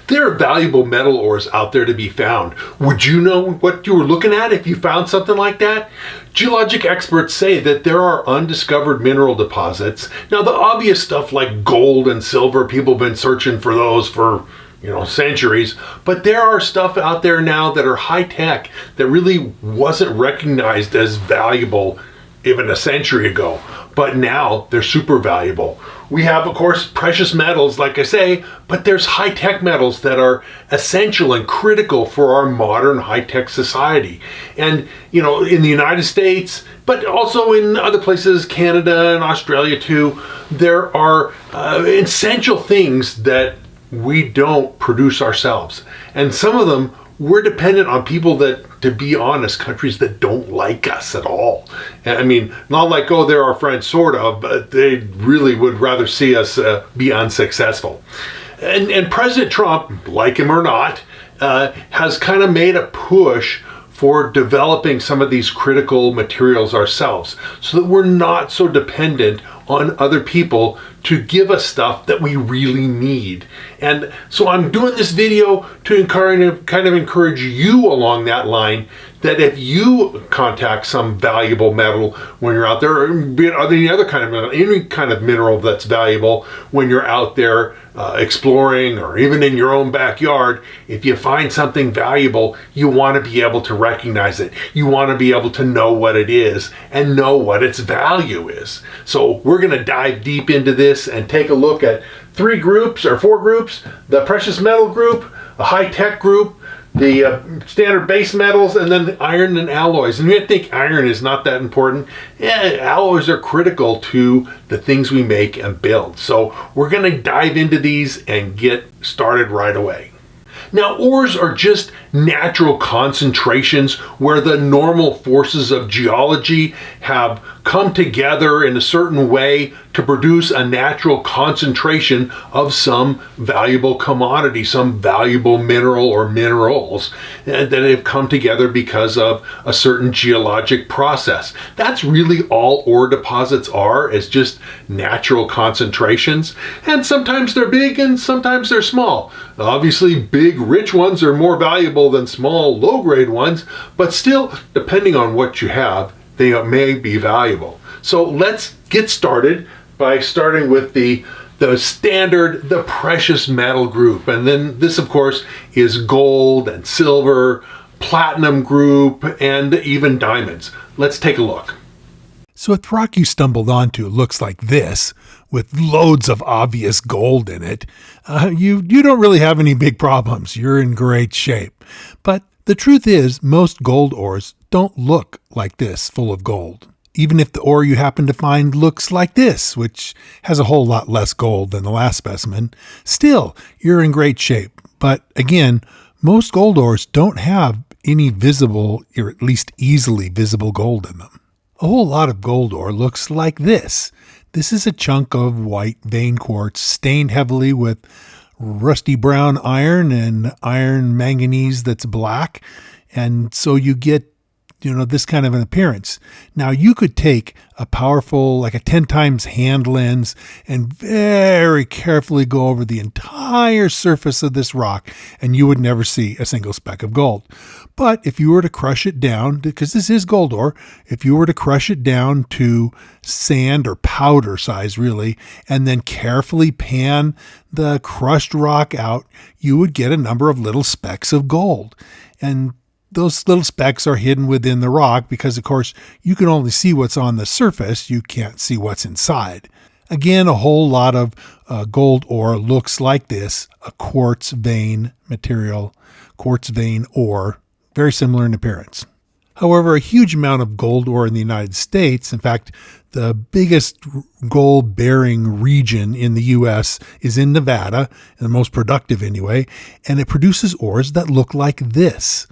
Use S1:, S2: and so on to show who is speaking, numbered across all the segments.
S1: There are valuable metal ores out there to be found. Would you know what you were looking at if you found something like that? Geologic experts say that there are undiscovered mineral deposits. Now, the obvious stuff like gold and silver, people have been searching for those for centuries, but there are stuff out there now that are high tech that really wasn't recognized as valuable even a century ago, but now they're super valuable. We have, of course, precious metals, like I say, but there's high-tech metals that are essential and critical for our modern high-tech society. And, in the United States, but also in other places, Canada and Australia too, there are essential things that we don't produce ourselves. And some of them, we're dependent on people that, to be honest, countries that don't like us at all. I mean, not like, oh, they're our friends, sort of, but they really would rather see us be unsuccessful. And President Trump, like him or not, has kind of made a push for developing some of these critical materials ourselves so that we're not so dependent on other people to give us stuff that we really need. And so I'm doing this video to kind of encourage you along that line, that if you contact some valuable metal when you're out there, or be it any other kind of metal, any kind of mineral that's valuable when you're out there exploring or even in your own backyard, if you find something valuable, you want to be able to recognize it. You want to be able to know what it is and know what its value is. So we're going to dive deep into this and take a look at 4 groups: the precious metal group, the high-tech group, the standard base metals, and then the iron and alloys. And you might think iron is not that important. Yeah, alloys are critical to the things we make and build. So we're going to dive into these and get started right away. Now, ores are just natural concentrations where the normal forces of geology have come together in a certain way to produce a natural concentration of some valuable commodity, some valuable mineral or minerals that have come together because of a certain geologic process. That's really all ore deposits are, is just natural concentrations. And sometimes they're big and sometimes they're small. Obviously, big, rich ones are more valuable than small, low-grade ones, but still, depending on what you have, they may be valuable. So let's get started by starting with the standard, the precious metal group. And then this, of course, is gold and silver, platinum group, and even diamonds. Let's take a look.
S2: So if the rock you stumbled onto looks like this, with loads of obvious gold in it, you don't really have any big problems. You're in great shape. But the truth is, most gold ores don't look like this, full of gold. Even if the ore you happen to find looks like this, which has a whole lot less gold than the last specimen, still, you're in great shape. But again, most gold ores don't have any visible, or at least easily visible gold in them. A whole lot of gold ore looks like this. This is a chunk of white vein quartz stained heavily with rusty brown iron and iron manganese that's black. And so you get, this kind of an appearance. Now you could take a powerful, like a 10 times hand lens, and very carefully go over the entire surface of this rock, and you would never see a single speck of gold. But if you were to crush it down, because this is gold ore, if you were to crush it down to sand or powder size really, and then carefully pan the crushed rock out, you would get a number of little specks of gold. And those little specks are hidden within the rock because, of course, you can only see what's on the surface. You can't see what's inside. Again, a whole lot of gold ore looks like this, a quartz vein material, quartz vein ore, very similar in appearance. However, a huge amount of gold ore in the United States, in fact, the biggest gold-bearing region in the U.S. is in Nevada, the most productive anyway, and it produces ores that look like this.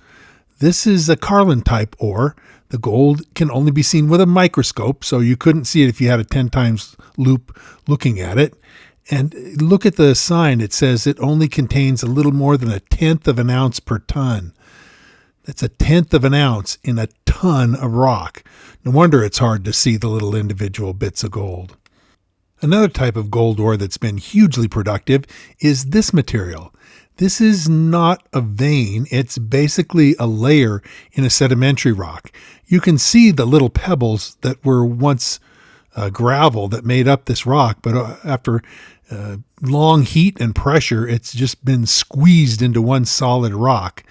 S2: This is a Carlin-type ore. The gold can only be seen with a microscope, so you couldn't see it if you had a 10 times loop looking at it. And look at the sign. It says it only contains a little more than 1/10 of an ounce per ton. That's 1/10 of an ounce in a ton of rock. No wonder it's hard to see the little individual bits of gold. Another type of gold ore that's been hugely productive is this material. This is not a vein. It's basically a layer in a sedimentary rock. You can see the little pebbles that were once gravel that made up this rock, but after long heat and pressure, it's just been squeezed into one solid rock.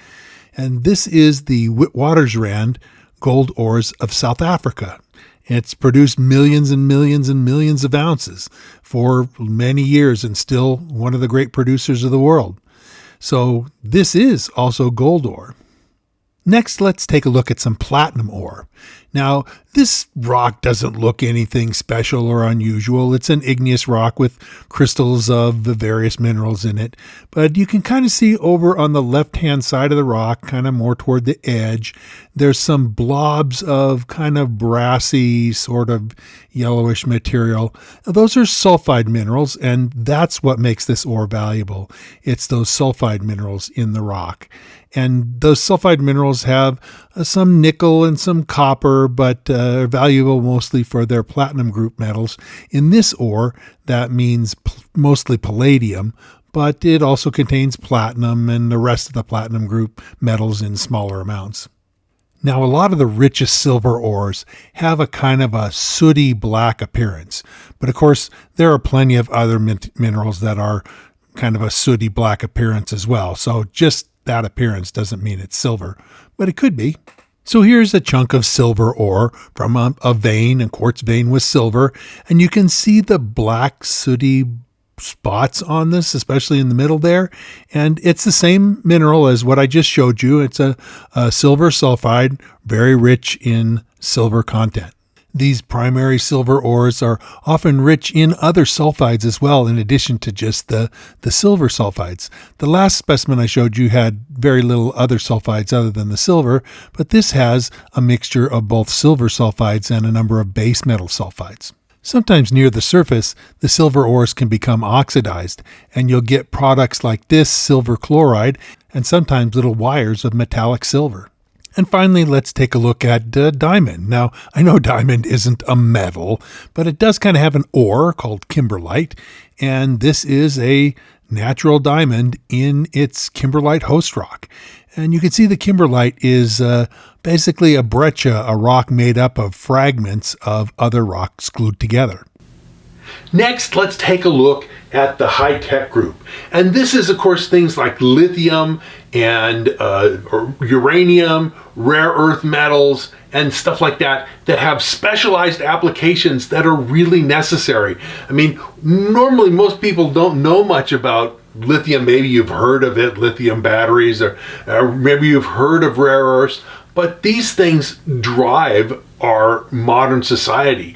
S2: And this is the Witwatersrand gold ores of South Africa. It's produced millions and millions and millions of ounces for many years and still one of the great producers of the world. So this is also gold ore. Next, let's take a look at some platinum ore. Now, this rock doesn't look anything special or unusual. It's an igneous rock with crystals of the various minerals in it. But you can kind of see over on the left-hand side of the rock, kind of more toward the edge, there's some blobs of kind of brassy, sort of yellowish material. Those are sulfide minerals, and that's what makes this ore valuable. It's those sulfide minerals in the rock. And those sulfide minerals have some nickel and some copper, but are valuable mostly for their platinum group metals. In this ore, that means mostly palladium, but it also contains platinum and the rest of the platinum group metals in smaller amounts. Now, a lot of the richest silver ores have a kind of a sooty black appearance, but of course, there are plenty of other minerals that are kind of a sooty black appearance as well. So just that appearance doesn't mean it's silver, but it could be. So here's a chunk of silver ore from a vein, a quartz vein with silver, and you can see the black sooty spots on this, especially in the middle there. And it's the same mineral as what I just showed you. It's a silver sulfide, very rich in silver content. These primary silver ores are often rich in other sulfides as well, in addition to just the silver sulfides. The last specimen I showed you had very little other sulfides other than the silver, but this has a mixture of both silver sulfides and a number of base metal sulfides. Sometimes near the surface, the silver ores can become oxidized, and you'll get products like this silver chloride and sometimes little wires of metallic silver. And finally, let's take a look at diamond. Now, I know diamond isn't a metal, but it does kind of have an ore called kimberlite, and this is a natural diamond in its kimberlite host rock. And you can see the kimberlite is basically a breccia, a rock made up of fragments of other rocks glued together.
S1: Next, let's take a look at the high-tech group. And this is, of course, things like lithium and uranium, rare earth metals, and stuff like that that have specialized applications that are really necessary. I mean, normally most people don't know much about lithium. Maybe you've heard of it, lithium batteries, or maybe you've heard of rare earths, but these things drive our modern society.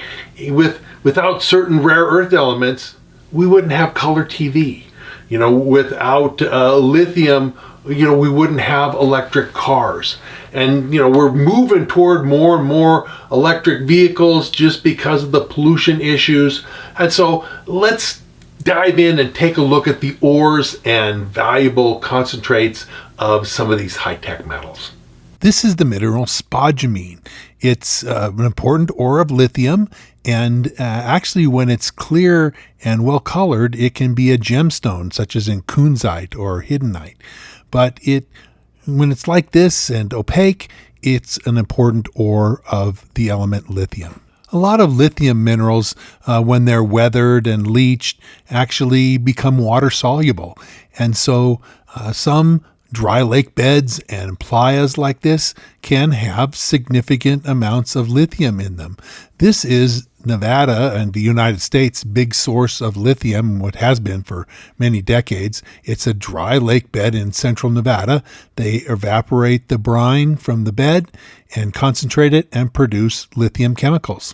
S1: Without certain rare earth elements, we wouldn't have color TV. Without lithium, we wouldn't have electric cars. And, we're moving toward more and more electric vehicles just because of the pollution issues. And so let's dive in and take a look at the ores and valuable concentrates of some of these high-tech metals.
S2: This is the mineral spodumene. It's an important ore of lithium, and actually when it's clear and well colored, it can be a gemstone, such as in kunzite or hiddenite. But when it's like this and opaque, it's an important ore of the element lithium. A lot of lithium minerals, when they're weathered and leached, actually become water soluble. And so some dry lake beds and playas like this can have significant amounts of lithium in them. This is Nevada and the United States' big source of lithium, what has been for many decades. It's a dry lake bed in central Nevada. They evaporate the brine from the bed and concentrate it and produce lithium chemicals.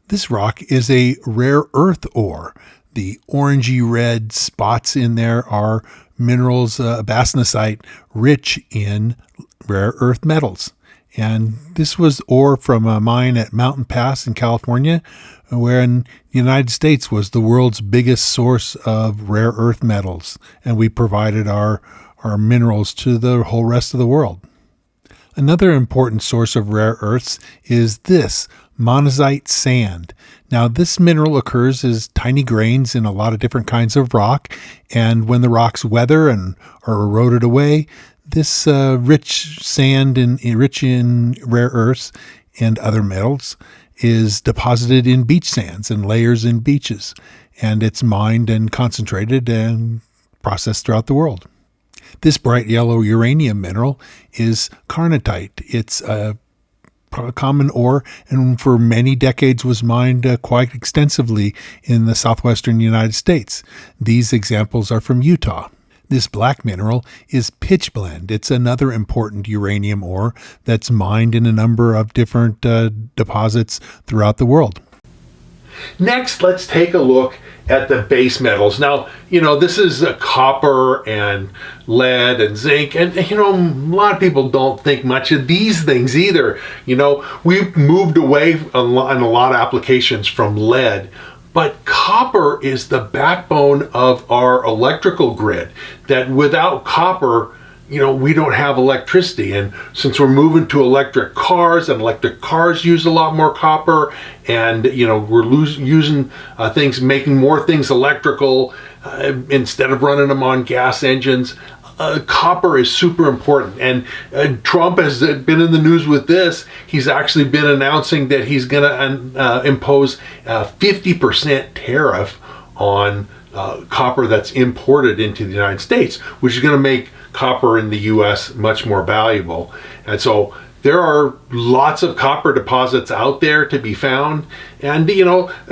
S2: This rock is a rare earth ore. The orangey red spots in there are minerals, bastnasite, rich in rare earth metals. And this was ore from a mine at Mountain Pass in California, where in the United States was the world's biggest source of rare earth metals. And we provided our minerals to the whole rest of the world. Another important source of rare earths is this, monazite sand. Now, this mineral occurs as tiny grains in a lot of different kinds of rock, and when the rocks weather and are eroded away, this rich sand and rich in rare earths and other metals is deposited in beach sands and layers in beaches, and it's mined and concentrated and processed throughout the world. This bright yellow uranium mineral is carnotite. It's a common ore, and for many decades was mined quite extensively in the southwestern United States. These examples are from Utah. This black mineral is pitchblende. It's another important uranium ore that's mined in a number of different deposits throughout the world.
S1: Next, let's take a look at the base metals. Now, this is copper and lead and zinc, and a lot of people don't think much of these things either. We've moved away in a lot of applications from lead, but copper is the backbone of our electrical grid, that without copper, we don't have electricity. And since we're moving to electric cars, and electric cars use a lot more copper, and we're using things, making more things electrical instead of running them on gas engines, copper is super important. And Trump has been in the news with this. He's actually been announcing that he's going to impose a 50% tariff on copper that's imported into the United States, which is going to make copper in the U.S. much more valuable. And so there are lots of copper deposits out there to be found, and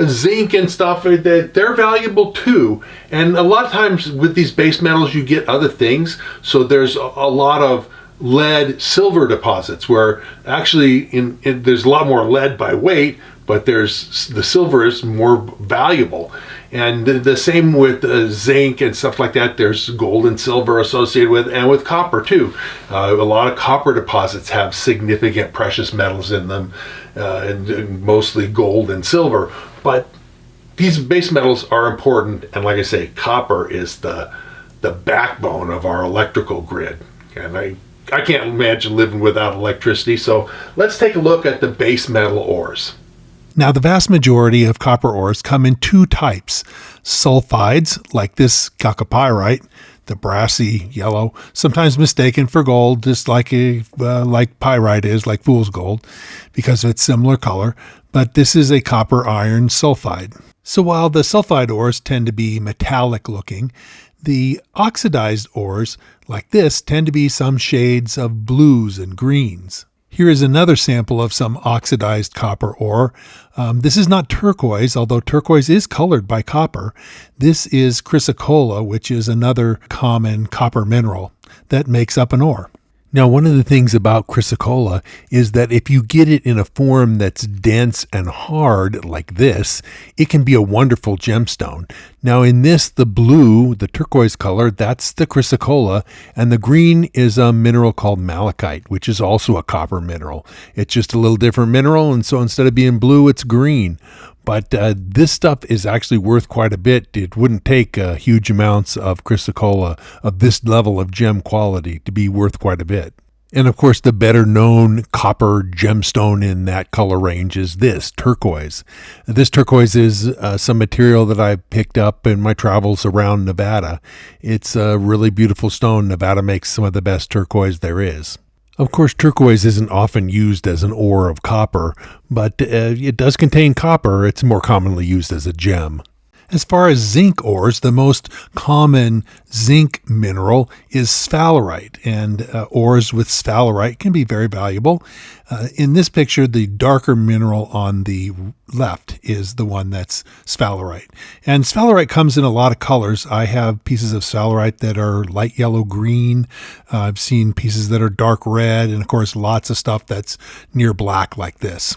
S1: zinc and stuff, they're valuable too. And a lot of times with these base metals you get other things. So there's a lot of lead silver deposits where actually there's a lot more lead by weight, but the silver is more valuable. And the same with zinc and stuff like that. There's gold and silver associated with, and with copper too. A lot of copper deposits have significant precious metals in them, and mostly gold and silver. But these base metals are important, and like I say, copper is the backbone of our electrical grid. And I can't imagine living without electricity. So let's take a look at the base metal ores.
S2: Now, the vast majority of copper ores come in two types: sulfides, like this chalcopyrite, the brassy yellow, sometimes mistaken for gold, just like pyrite is, like fool's gold, because of its similar color. But this is a copper iron sulfide. So while the sulfide ores tend to be metallic looking, the oxidized ores, like this, tend to be some shades of blues and greens. Here is another sample of some oxidized copper ore. This is not turquoise, although turquoise is colored by copper. This is chrysocolla, which is another common copper mineral that makes up an ore. Now, one of the things about chrysocolla is that if you get it in a form that's dense and hard like this, it can be a wonderful gemstone. Now, in this, the blue, the turquoise color, that's the chrysocolla, and the green is a mineral called malachite, which is also a copper mineral. It's just a little different mineral, and so instead of being blue, it's green. But this stuff is actually worth quite a bit. It wouldn't take huge amounts of chrysocolla of this level of gem quality to be worth quite a bit. And of course, the better known copper gemstone in that color range is this turquoise. This turquoise is some material that I picked up in my travels around Nevada. It's a really beautiful stone. Nevada makes some of the best turquoise there is. Of course, turquoise isn't often used as an ore of copper, but it does contain copper. It's more commonly used as a gem. As far as zinc ores, the most common zinc mineral is sphalerite, and ores with sphalerite can be very valuable. In this picture, the darker mineral on the left is the one that's sphalerite. And sphalerite comes in a lot of colors. I have pieces of sphalerite that are light yellow-green. I've seen pieces that are dark red, and of course, lots of stuff that's near black like this.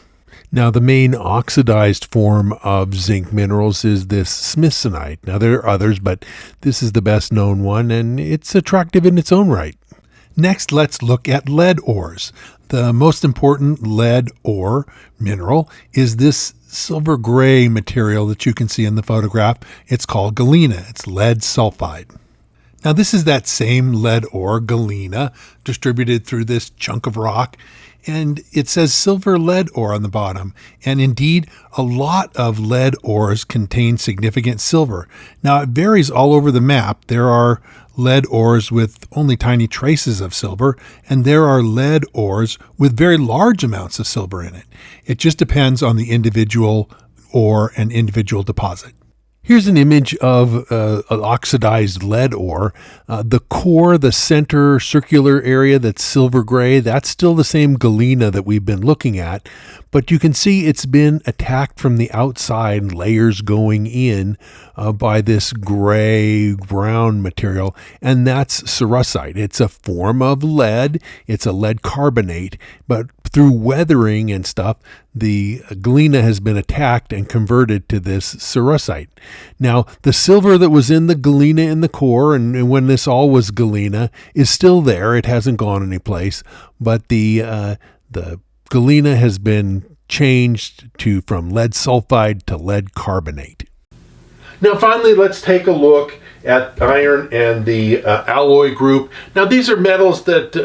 S2: Now, the main oxidized form of zinc minerals is this smithsonite. Now, there are others, but this is the best known one, and it's attractive in its own right. Next, let's look at lead ores. The most important lead ore mineral is this silver gray material that you can see in the photograph. It's called galena. It's lead sulfide. Now, this is that same lead ore, galena, distributed through this chunk of rock, and it says silver lead ore on the bottom. And indeed, a lot of lead ores contain significant silver. Now, it varies all over the map. There are lead ores with only tiny traces of silver, and there are lead ores with very large amounts of silver in it. It just depends on the individual ore and individual deposit. Here's an image of an oxidized lead ore. The core, the center circular area that's silver gray, that's still the same galena that we've been looking at, but you can see it's been attacked from the outside, layers going in by this gray brown material, and that's cerussite. It's a form of lead. It's a lead carbonate, but through weathering and stuff, the galena has been attacked and converted to this cerussite. Now, the silver that was in the galena in the core, and when this all was galena, is still there. It hasn't gone anyplace, but the galena has been changed from lead sulfide to lead carbonate.
S1: Now finally, let's take a look at iron and the alloy group. Now these are metals that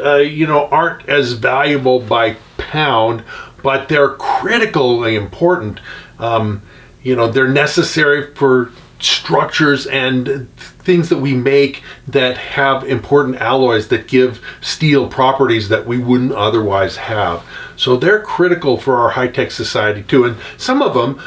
S1: aren't as valuable by pound, but they're critically important. They're necessary for structures and things that we make that have important alloys that give steel properties that we wouldn't otherwise have. So they're critical for our high-tech society too. And some of them,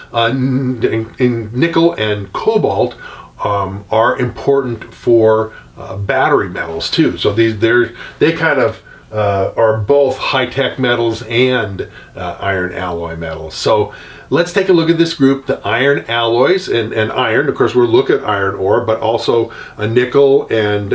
S1: in nickel and cobalt, are important for battery metals too. So they kind of are both high-tech metals and iron alloy metals. So let's take a look at this group, the iron alloys, and iron. Of course, we'll look at iron ore, but also nickel and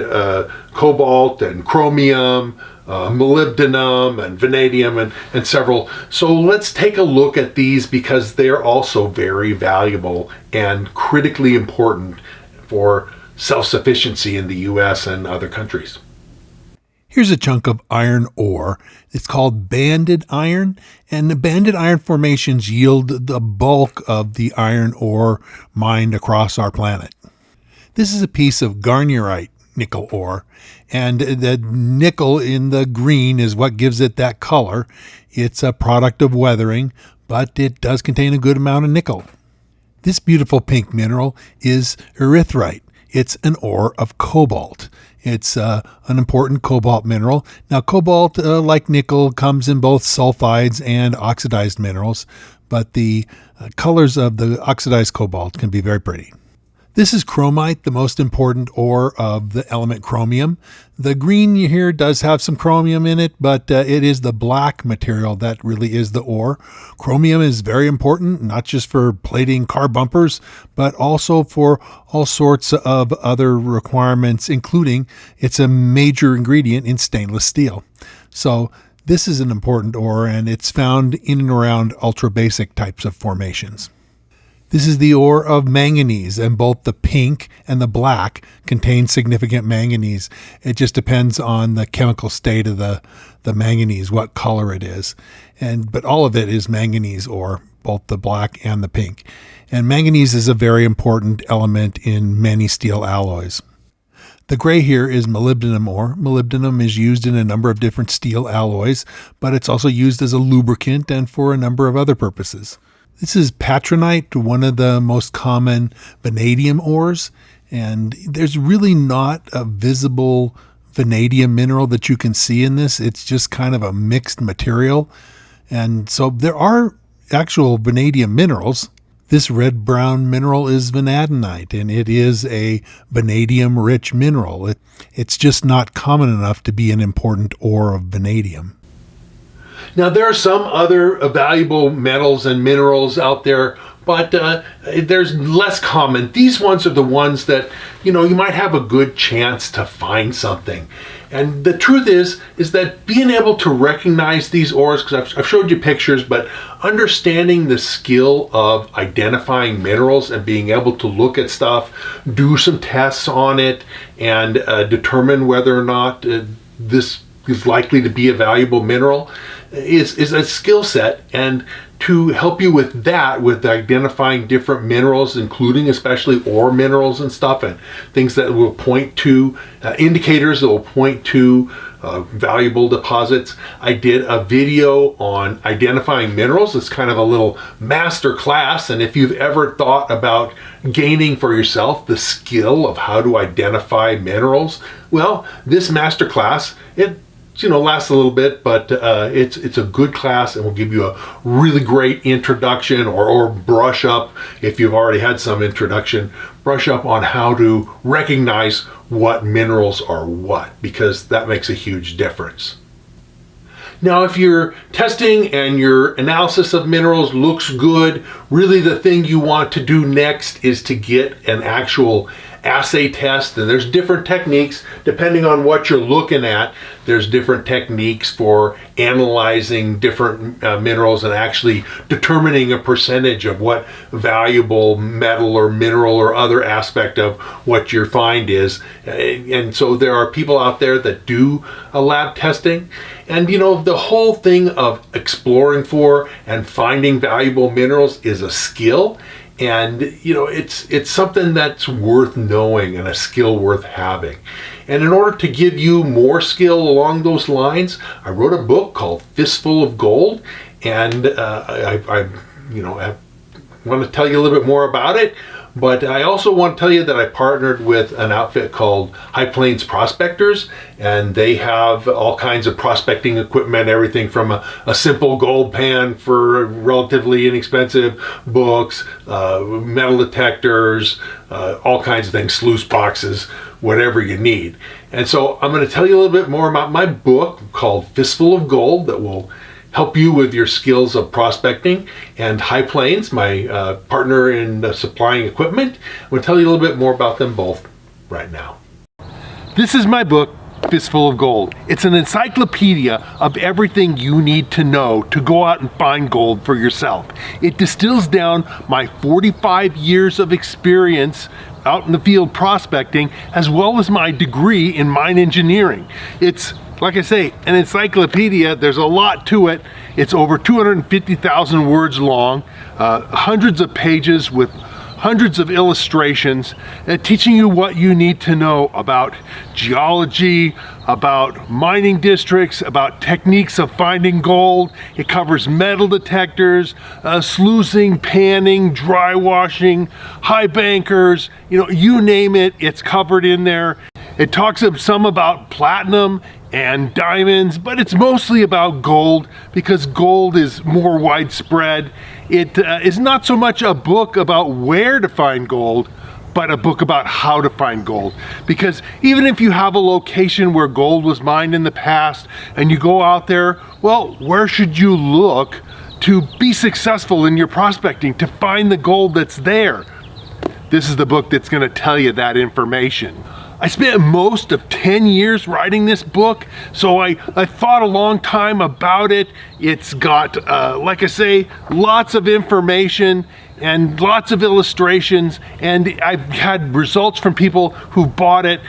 S1: cobalt and chromium, molybdenum and vanadium and several. So let's take a look at these because they're also very valuable and critically important for self-sufficiency in the U.S. and other countries.
S2: Here's a chunk of iron ore. It's called banded iron, and the banded iron formations yield the bulk of the iron ore mined across our planet. This is a piece of garnierite nickel ore, and the nickel in the green is what gives it that color. It's a product of weathering, but it does contain a good amount of nickel. This beautiful pink mineral is erythrite. It's an ore of cobalt. It's an important cobalt mineral. Now, cobalt, like nickel, comes in both sulfides and oxidized minerals, but the colors of the oxidized cobalt can be very pretty. This is chromite, the most important ore of the element chromium. The green here does have some chromium in it, but it is the black material that really is the ore. Chromium is very important, not just for plating car bumpers, but also for all sorts of other requirements, including it's a major ingredient in stainless steel. So this is an important ore, and it's found in and around ultra-basic types of formations. This is the ore of manganese, and both the pink and the black contain significant manganese. It just depends on the chemical state of the manganese, what color it is. But all of it is manganese ore, both the black and the pink. And manganese is a very important element in many steel alloys. The gray here is molybdenum ore. Molybdenum is used in a number of different steel alloys, but it's also used as a lubricant and for a number of other purposes. This is patronite, one of the most common vanadium ores, and there's really not a visible vanadium mineral that you can see in this. It's just kind of a mixed material, and so there are actual vanadium minerals. This red-brown mineral is vanadinite, and it is a vanadium-rich mineral. It's just not common enough to be an important ore of vanadium.
S1: Now, there are some other valuable metals and minerals out there, but there's less common. These ones are the ones that, you might have a good chance to find something. And the truth is that being able to recognize these ores, because I've showed you pictures, but understanding the skill of identifying minerals and being able to look at stuff, do some tests on it, and determine whether or not this is likely to be a valuable mineral is a skill set, and to help you with that, with identifying different minerals, including especially ore minerals and stuff, and things that will point to indicators that will point to valuable deposits. I did a video on identifying minerals. It's kind of a little master class, and if you've ever thought about gaining for yourself the skill of how to identify minerals, well, this master class, it lasts a little bit, but it's a good class and will give you a really great introduction or brush up, if you've already had some introduction, brush up on how to recognize what minerals are what, because that makes a huge difference. Now, if your testing and your analysis of minerals looks good, really the thing you want to do next is to get an actual assay test. And there's different techniques depending on what you're looking at. There's different techniques for analyzing different minerals and actually determining a percentage of what valuable metal or mineral or other aspect of what your find is. And so there are people out there that do lab testing. And the whole thing of exploring for and finding valuable minerals is a skill. And it's something that's worth knowing and a skill worth having. And in order to give you more skill along those lines, I wrote a book called Fistful of Gold, and I want to tell you a little bit more about it. But I also want to tell you that I partnered with an outfit called High Plains Prospectors, and they have all kinds of prospecting equipment, everything from a simple gold pan for relatively inexpensive books, metal detectors, all kinds of things, sluice boxes, whatever you need. And so I'm going to tell you a little bit more about my book called Fistful of Gold that will help you with your skills of prospecting. And High Plains, my partner in supplying equipment, I'm going to tell you a little bit more about them both right now. This is my book, Fistful of Gold. It's an encyclopedia of everything you need to know to go out and find gold for yourself. It distills down my 45 years of experience out in the field prospecting, as well as my degree in mine engineering. It's, like I say, an encyclopedia. There's a lot to it. It's over 250,000 words long, hundreds of pages with hundreds of illustrations, teaching you what you need to know about geology, about mining districts, about techniques of finding gold. It covers metal detectors, sluicing, panning, dry washing, high bankers, you name it, it's covered in there. It talks some about platinum and diamonds, but it's mostly about gold because gold is more widespread. It is not so much a book about where to find gold, but a book about how to find gold. Because even if you have a location where gold was mined in the past and you go out there, well, where should you look to be successful in your prospecting, to find the gold that's there? This is the book that's going to tell you that information. I spent most of 10 years writing this book, so I thought a long time about it. It's got, like I say, lots of information and lots of illustrations, and I've had results from people who bought it.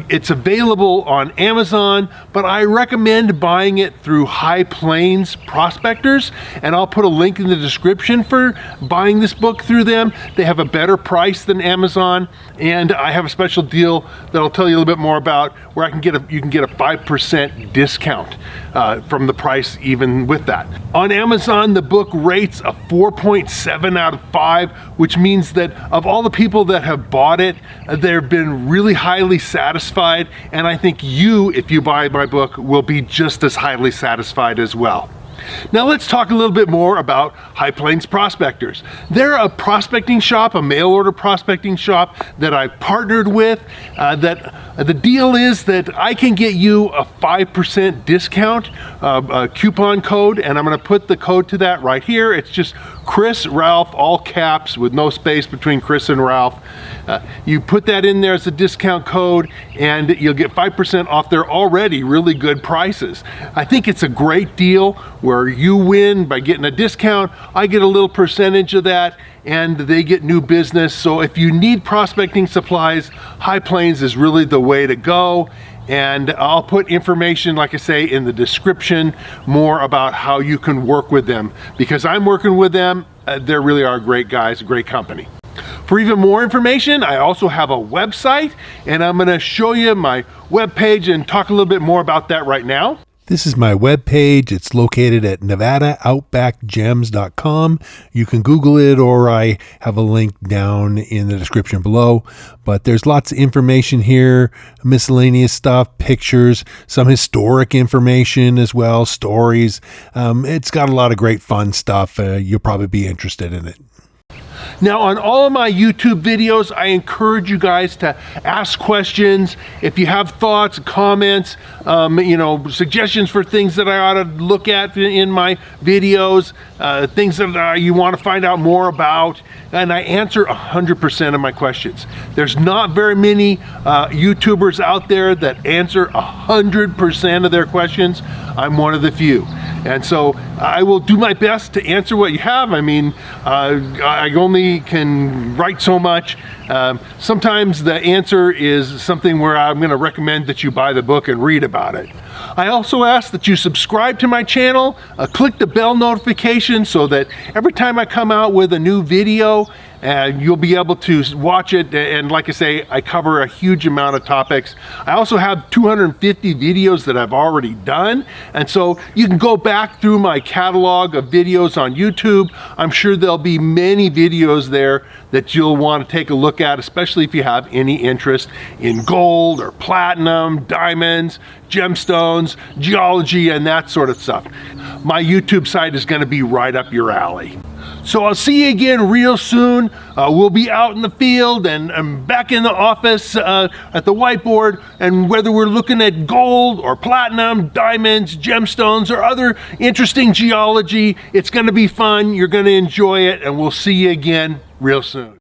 S1: It's available on Amazon, but I recommend buying it through High Plains Prospectors, and I'll put a link in the description for buying this book through them. They have a better price than Amazon, and I have a special deal that I'll tell you a little bit more about, where you can get a 5% discount from the price even with that. On Amazon, the book rates a 4.7 out of 5, which means that of all the people that have bought it, they've been really highly satisfied, and I think you, if you buy my book, will be just as highly satisfied as well. Now let's talk a little bit more about High Plains Prospectors. They're a prospecting shop, a mail order prospecting shop that I've partnered with. The deal is that I can get you a 5% discount, a coupon code, and I'm going to put the code to that right here. It's just Chris Ralph, all caps with no space between Chris and Ralph. You put that in there as a discount code and you'll get 5% off their already really good prices. I think it's a great deal where you win by getting a discount, I get a little percentage of that, and they get new business. So if you need prospecting supplies, High Plains is really the way to go. And I'll put information, like I say, in the description more about how you can work with them, because I'm working with them. They really are great guys, great company. For even more information, I also have a website, and I'm going to show you my webpage and talk a little bit more about that right now.
S2: This is my webpage. It's located at nevadaoutbackgems.com. You can Google it, or I have a link down in the description below. But there's lots of information here, miscellaneous stuff, pictures, some historic information as well, stories. It's got a lot of great fun stuff. You'll probably be interested in it.
S1: Now, on all of my YouTube videos, I encourage you guys to ask questions. If you have thoughts, comments, suggestions for things that I ought to look at in my videos, things that you want to find out more about, and I answer 100% of my questions. There's not very many YouTubers out there that answer 100% of their questions. I'm one of the few. And so I will do my best to answer what you have. I mean, I only can write so much. Sometimes the answer is something where I'm going to recommend that you buy the book and read about it. I also ask that you subscribe to my channel, click the bell notification so that every time I come out with a new video, you'll be able to watch it. And like I say, I cover a huge amount of topics. I also have 250 videos that I've already done. And so you can go back through my catalog of videos on YouTube. I'm sure there'll be many videos there that you'll want to take a look at, especially if you have any interest in gold or platinum, diamonds, gemstones, geology, and that sort of stuff. My YouTube site is going to be right up your alley. So I'll see you again real soon. We'll be out in the field and back in the office at the whiteboard. And whether we're looking at gold or platinum, diamonds, gemstones, or other interesting geology, it's going to be fun. You're going to enjoy it, and we'll see you again real soon.